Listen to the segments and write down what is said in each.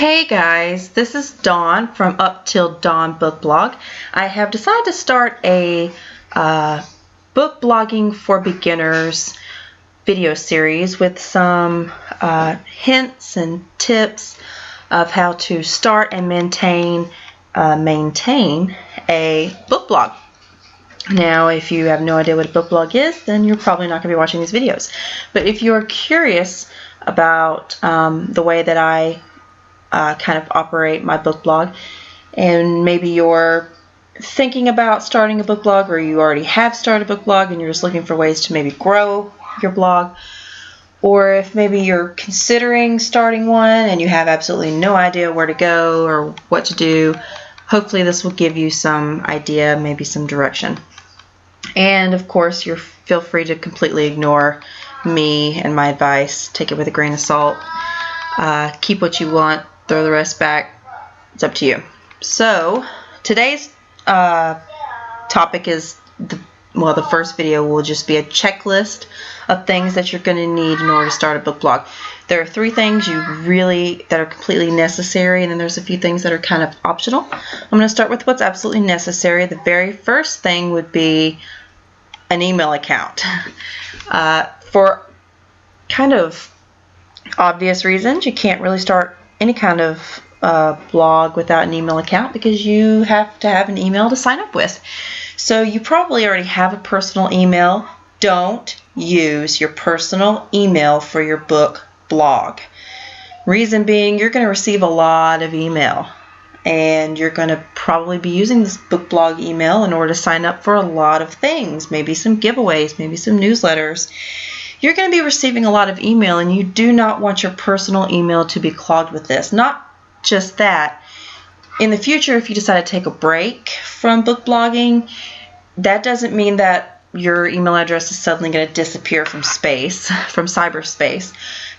Hey guys, this is Dawn from Up Till Dawn Book Blog. I have decided to start a book blogging for beginners video series with some hints and tips of how to start and maintain a book blog. Now, if you have no idea what a book blog is, then you're probably not going to be watching these videos. But if you're curious about the way that I kind of operate my book blog, and maybe you're thinking about starting a book blog, or you already have started a book blog and you're just looking for ways to maybe grow your blog, or if maybe you're considering starting one and you have absolutely no idea where to go or what to do, hopefully this will give you some idea, maybe some direction. And of course, feel free to completely ignore me and my advice. Take it with a grain of salt. Keep what you want, throw the rest back. It's up to you. So today's topic is the first video will just be a checklist of things that you're going to need in order to start a book blog. There are 3 things that are completely necessary, and then there's a few things that are kind of optional. I'm going to start with what's absolutely necessary. The very first thing would be an email account. For kind of obvious reasons, you can't really start any kind of blog without an email account, because you have to have an email to sign up with. So you probably already have a personal email. Don't use your personal email for your book blog. Reason being, you're going to receive a lot of email, and you're going to probably be using this book blog email in order to sign up for a lot of things, maybe some giveaways, maybe some newsletters. You're going to be receiving a lot of email, and you do not want your personal email to be clogged with this. Not just that. In the future, if you decide to take a break from book blogging, that doesn't mean that your email address is suddenly going to disappear from cyberspace.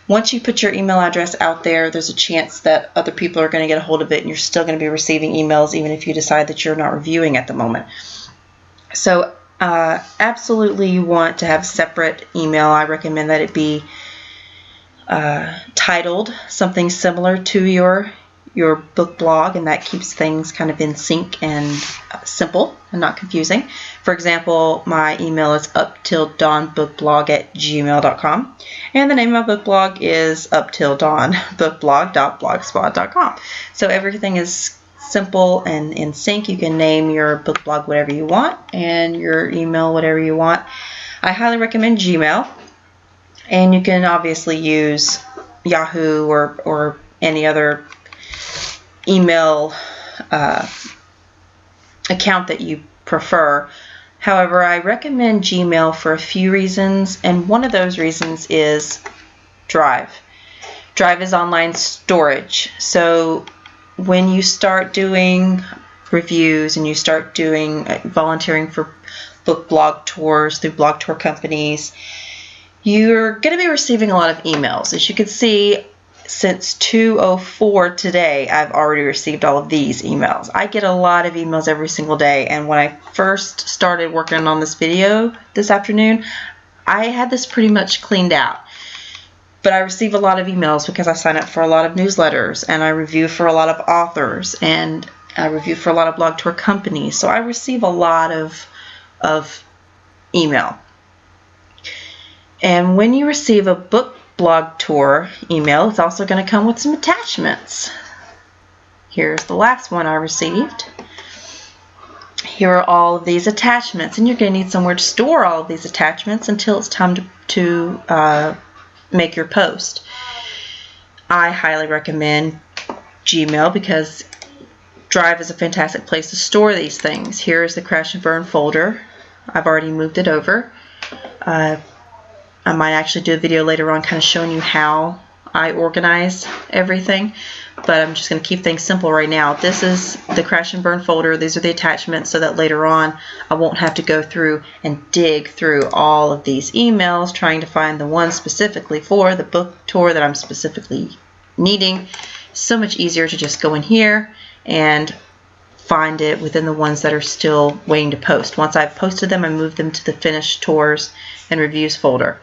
Once you put your email address out there, there's a chance that other people are going to get a hold of it, and you're still going to be receiving emails even if you decide that you're not reviewing at the moment. So absolutely you want to have a separate email. I recommend that it be titled something similar to your book blog, and that keeps things kind of in sync and simple and not confusing. For example, my email is uptilldawnbookblog@gmail.com, and the name of my book blog is uptilldawnbookblog.blogspot.com. So everything is simple and in sync. You can name your book blog whatever you want and your email whatever you want. I highly recommend Gmail, and you can obviously use Yahoo or any other email account that you prefer. However, I recommend Gmail for a few reasons, and one of those reasons is Drive. Drive is online storage. So when you start doing reviews and you start doing volunteering for book blog tours through blog tour companies, you're going to be receiving a lot of emails. As you can see, since 2:04 today, I've already received all of these emails. I get a lot of emails every single day, and when I first started working on this video this afternoon, I had this pretty much cleaned out. But I receive a lot of emails because I sign up for a lot of newsletters, and I review for a lot of authors, and I review for a lot of blog tour companies. So I receive a lot of email. And when you receive a book blog tour email, it's also going to come with some attachments. Here's the last one I received. Here are all of these attachments, and you're going to need somewhere to store all of these attachments until it's time to make your post. I highly recommend Gmail because Drive is a fantastic place to store these things. Here's the Crash and Burn folder. I've already moved it over. I might actually do a video later on kind of showing you how I organize everything, but I'm just going to keep things simple right now. This is the Crash and Burn folder. These are the attachments so that later on I won't have to go through and dig through all of these emails trying to find the one specifically for the book tour that I'm specifically needing. So much easier to just go in here and find it within the ones that are still waiting to post. Once I've posted them, I move them to the finished tours and reviews folder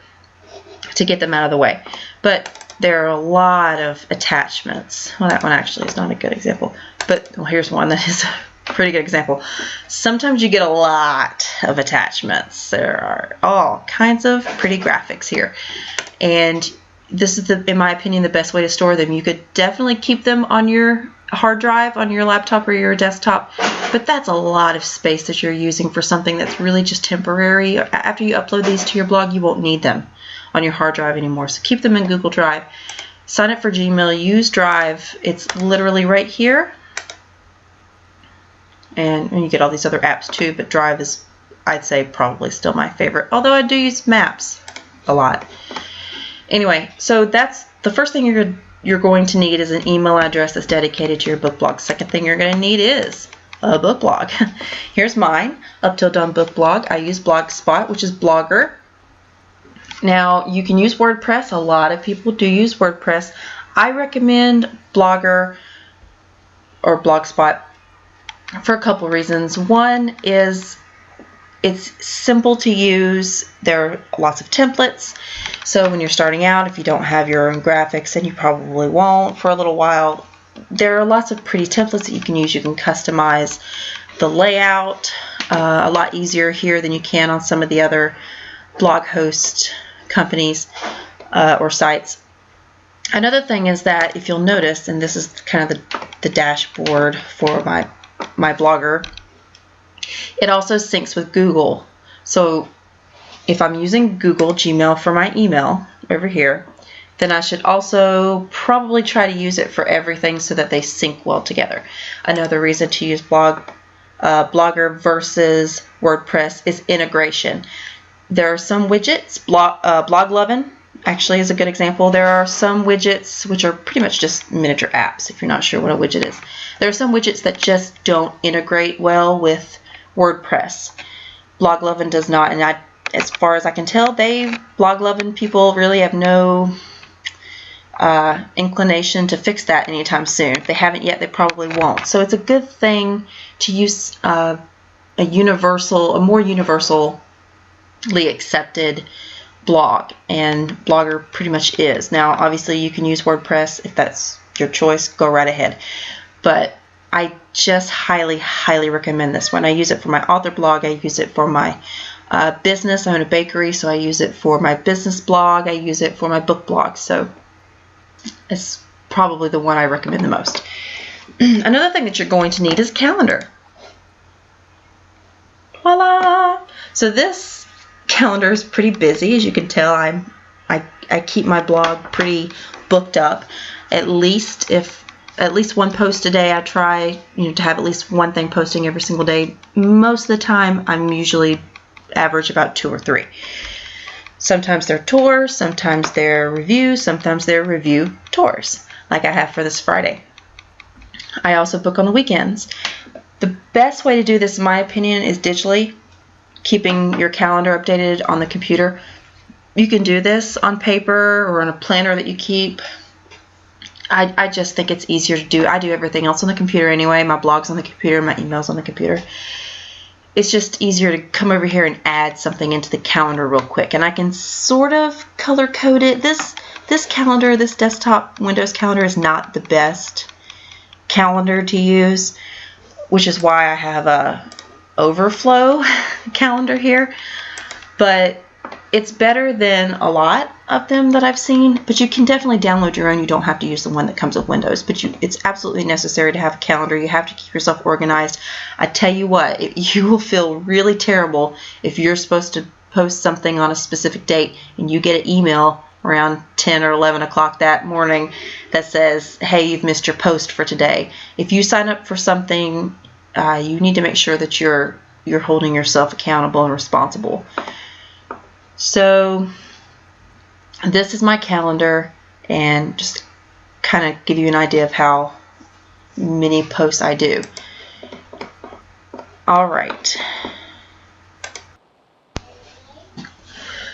to get them out of the way. But there are a lot of attachments. Well, that one actually is not a good example, but well, here's one that is a pretty good example. Sometimes you get a lot of attachments. There are all kinds of pretty graphics here, and this is, in my opinion, the best way to store them. You could definitely keep them on your hard drive on your laptop or your desktop, but that's a lot of space that you're using for something that's really just temporary. After you upload these to your blog, you won't need them on your hard drive anymore. So keep them in Google Drive. Sign up for Gmail, use Drive. It's literally right here. And you get all these other apps too, but Drive is, I'd say, probably still my favorite. Although I do use Maps a lot. Anyway, so that's the first thing you're going to need is an email address that's dedicated to your book blog. Second thing you're going to need is a book blog. Here's mine, Up Till Dawn book blog. I use Blogspot, which is Blogger. Now, you can use WordPress. A lot of people do use WordPress. I recommend Blogger or Blogspot for a couple reasons. One is it's simple to use. There are lots of templates. So when you're starting out, if you don't have your own graphics, and you probably won't for a little while, there are lots of pretty templates that you can use. You can customize the layout a lot easier here than you can on some of the other blog host companies or sites. Another thing is that if you'll notice, and this is kind of the dashboard for my Blogger, it also syncs with Google. So if I'm using Google Gmail for my email over here, then I should also probably try to use it for everything so that they sync well together. Another reason to use Blogger versus WordPress is integration. There are some widgets, Bloglovin actually is a good example. There are some widgets which are pretty much just miniature apps if you're not sure what a widget is. There are some widgets that just don't integrate well with WordPress. Bloglovin does not, and as far as I can tell, Bloglovin people really have no inclination to fix that anytime soon. If they haven't yet, they probably won't. So it's a good thing to use a more universally accepted blog, and Blogger pretty much is. Now, obviously, you can use WordPress if that's your choice. Go right ahead. But I just highly, highly recommend this one. I use it for my author blog. I use it for my business. I own a bakery, so I use it for my business blog. I use it for my book blog. So it's probably the one I recommend the most. Another thing that you're going to need is a calendar. Voila! So this calendar is pretty busy. As you can tell, I keep my blog pretty booked up. At least one post a day. I try to have at least one thing posting every single day. Most of the time, I'm usually average about 2 or 3. Sometimes they're tours, sometimes they're reviews, sometimes they're review tours, like I have for this Friday. I also book on the weekends. The best way to do this, in my opinion, is digitally, keeping your calendar updated on the computer. You can do this on paper or on a planner that you keep. I just think it's easier to do. I do everything else on the computer anyway. My blog's on the computer, my email's on the computer. It's just easier to come over here and add something into the calendar real quick. And I can sort of color code it. This calendar, this desktop Windows calendar, is not the best calendar to use, which is why I have a overflow calendar here. But it's better than a lot of them that I've seen, but you can definitely download your own. You don't have to use the one that comes with Windows, but it's absolutely necessary to have a calendar. You have to keep yourself organized. I tell you what, you will feel really terrible if you're supposed to post something on a specific date and you get an email around 10 or 11 o'clock that morning that says, hey, you've missed your post for today. If you sign up for something, you need to make sure that you're holding yourself accountable and responsible. So this is my calendar, and just kind of give you an idea of how many posts I do. All right.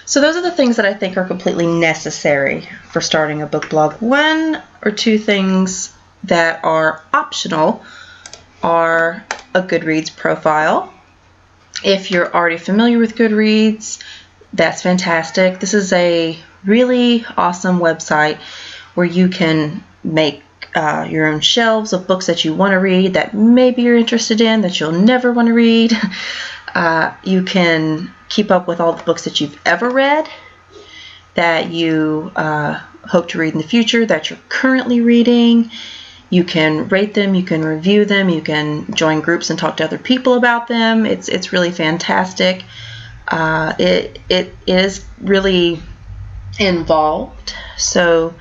So those are the things that I think are completely necessary for starting a book blog. 1 or 2 things that are optional are a Goodreads profile. If you're already familiar with Goodreads, that's fantastic. This is a really awesome website. where you can make your own shelves of books that you want to read, that maybe you're interested in, that you'll never want to read. You can keep up with all the books that you've ever read, that you hope to read in the future, that you're currently reading. You can rate them, you can review them, you can join groups and talk to other people about them. It's really fantastic. It is really involved. So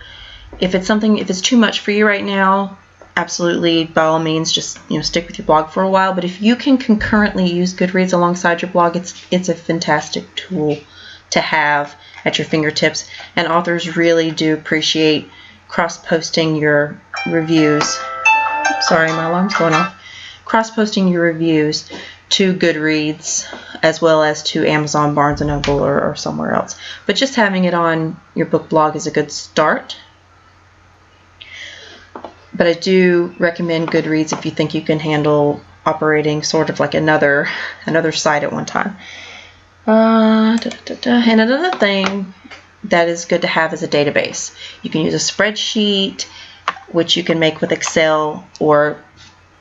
if it's too much for you right now, absolutely, by all means, just stick with your blog for a while. But if you can concurrently use Goodreads alongside your blog, it's a fantastic tool to have at your fingertips. And authors really do appreciate cross-posting your reviews. Sorry, my alarm's going off. Cross-posting your reviews to Goodreads as well as to Amazon, Barnes & Noble, or somewhere else. But just having it on your book blog is a good start. But I do recommend Goodreads if you think you can handle operating sort of like another site at one time. And another thing that is good to have is a database. You can use a spreadsheet, which you can make with Excel, or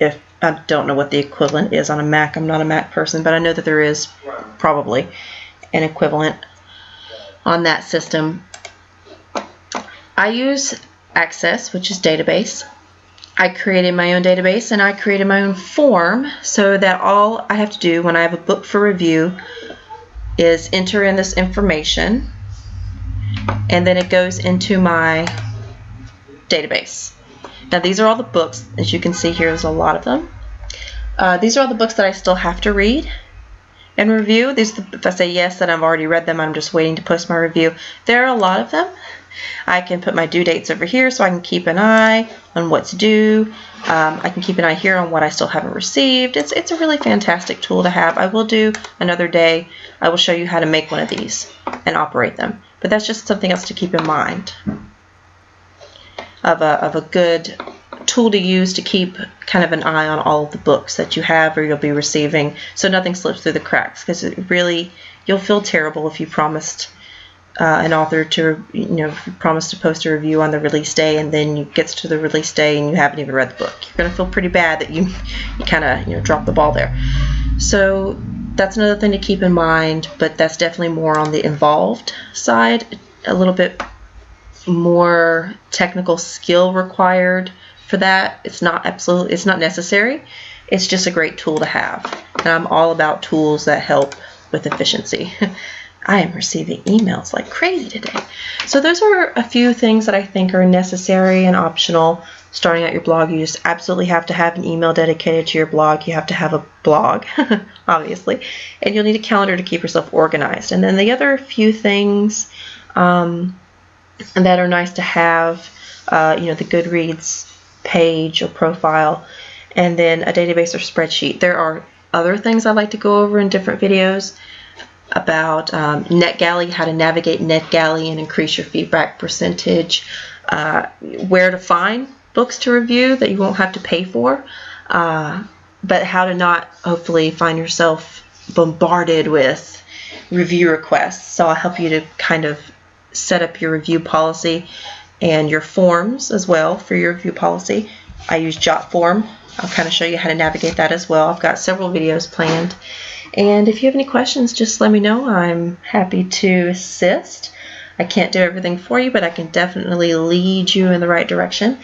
if I don't know what the equivalent is on a Mac. I'm not a Mac person, but I know that there is probably an equivalent on that system. I use Access, which is database. I created my own database, and I created my own form so that all I have to do when I have a book for review is enter in this information, and then it goes into my database. Now these are all the books. As you can see here, there's a lot of them. These are all the books that I still have to read and review. If I say yes, then I've already read them. I'm just waiting to post my review. There are a lot of them. I can put my due dates over here so I can keep an eye on what's due. I can keep an eye here on what I still haven't received. It's a really fantastic tool to have. I will do another day. I will show you how to make one of these and operate them. But that's just something else to keep in mind of a good tool to use to keep kind of an eye on all of the books that you have or you'll be receiving, so nothing slips through the cracks, because you'll feel terrible if you promised an author to, promise to post a review on the release day, and then it gets to the release day and you haven't even read the book. You're going to feel pretty bad that you kind of dropped the ball there. So that's another thing to keep in mind, but that's definitely more on the involved side, a little bit more technical skill required for that. It's not necessary. It's just a great tool to have. And I'm all about tools that help with efficiency. I am receiving emails like crazy today. So those are a few things that I think are necessary and optional starting out your blog. You just absolutely have to have an email dedicated to your blog. You have to have a blog, obviously. And you'll need a calendar to keep yourself organized. And then the other few things that are nice to have, the Goodreads page or profile, and then a database or spreadsheet. There are other things I'd like to go over in different videos about NetGalley, how to navigate NetGalley and increase your feedback percentage, where to find books to review that you won't have to pay for, but how to not hopefully find yourself bombarded with review requests. So I'll help you to kind of set up your review policy and your forms as well for your review policy. I use JotForm. I'll kind of show you how to navigate that as well. I've got several videos planned. And if you have any questions, just let me know. I'm happy to assist. I can't do everything for you, but I can definitely lead you in the right direction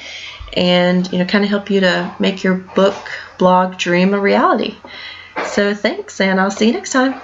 and kind of help you to make your book blog dream a reality. So thanks, and I'll see you next time.